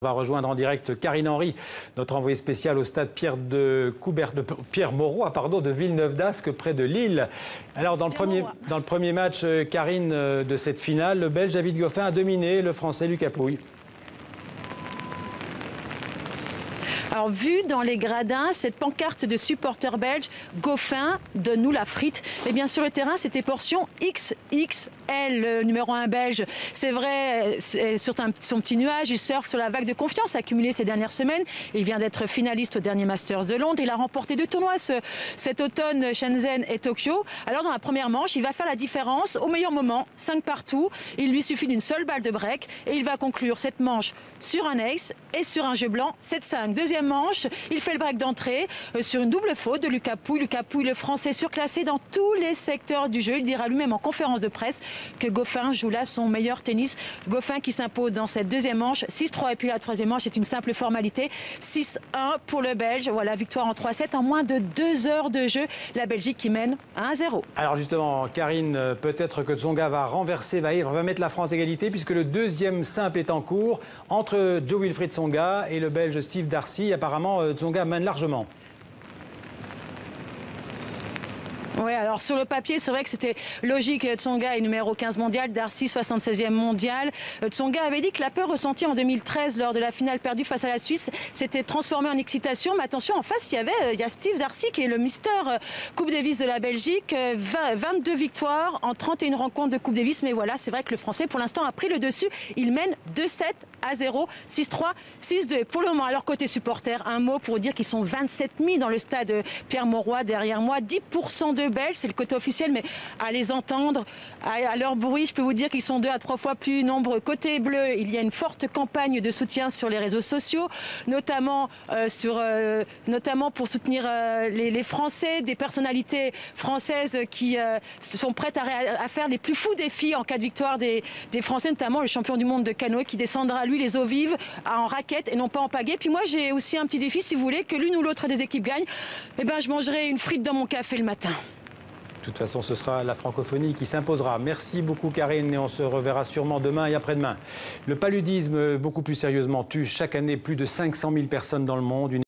On va rejoindre en direct Karine Henry, notre envoyée spéciale au stade Pierre Mauroy de Villeneuve-d'Ascq, près de Lille. Alors, dans le premier match, Karine, de cette finale, le Belge David Goffin a dominé le Français Lucas Pouille. Alors, vu dans les gradins, cette pancarte de supporters belges, Goffin, donne-nous la frite. Et bien, sur le terrain, c'était portion XXL, le numéro 1 belge. C'est vrai, sur son petit nuage, il surfe sur la vague de confiance accumulée ces dernières semaines. Il vient d'être finaliste au dernier Masters de Londres. Il a remporté 2 tournois cet automne, Shenzhen et Tokyo. Alors, dans la première manche, il va faire la différence au meilleur moment, 5 partout. Il lui suffit d'une seule balle de break et il va conclure cette manche sur un ace et sur un jeu blanc, 7-5. Deuxième manche, il fait le break d'entrée sur une double faute de Lucas Pouille. Lucas Pouille, le Français surclassé dans tous les secteurs du jeu. Il dira lui-même en conférence de presse que Goffin joue là son meilleur tennis. Goffin qui s'impose dans cette deuxième manche, 6-3. Et puis la troisième manche est une simple formalité, 6-1 pour le Belge. Voilà, victoire en 3-7 en moins de 2 heures de jeu. La Belgique qui mène 1-0. Alors justement, Karine, peut-être que Tsonga va renverser, va mettre la France à égalité, puisque le deuxième simple est en cours entre Jo-Wilfried Tsonga et le Belge Steve Darcy. Apparemment, Tsonga mène largement. Oui, alors sur le papier, c'est vrai que c'était logique. Tsonga est numéro 15 mondial, Darcy 76e mondial. Tsonga avait dit que la peur ressentie en 2013 lors de la finale perdue face à la Suisse s'était transformée en excitation. Mais attention, en face, il y a Steve Darcy qui est le Mister Coupe Davis de la Belgique. 22 victoires en 31 rencontres de Coupe Davis. Mais voilà, c'est vrai que le Français, pour l'instant, a pris le dessus. Il mène 2-7-0, 6-3, 6-2. Pour le moment, alors côté supporters, un mot pour dire qu'ils sont 27 000 dans le stade Pierre Mauroy derrière moi. 10% de Belges, c'est le côté officiel, mais à les entendre, à leur bruit, je peux vous dire qu'ils sont 2 à 3 fois plus nombreux. Côté bleu, il y a une forte campagne de soutien sur les réseaux sociaux, notamment pour soutenir les Français, des personnalités françaises qui sont prêtes à faire les plus fous défis en cas de victoire des Français, notamment le champion du monde de canoë qui descendra, lui, les eaux vives en raquette et non pas en pagaie. Puis moi, j'ai aussi un petit défi, si vous voulez, que l'une ou l'autre des équipes gagne, eh ben, je mangerai une frite dans mon café le matin. De toute façon, ce sera la francophonie qui s'imposera. Merci beaucoup, Karine, et on se reverra sûrement demain et après-demain. Le paludisme, beaucoup plus sérieusement, tue chaque année plus de 500 000 personnes dans le monde.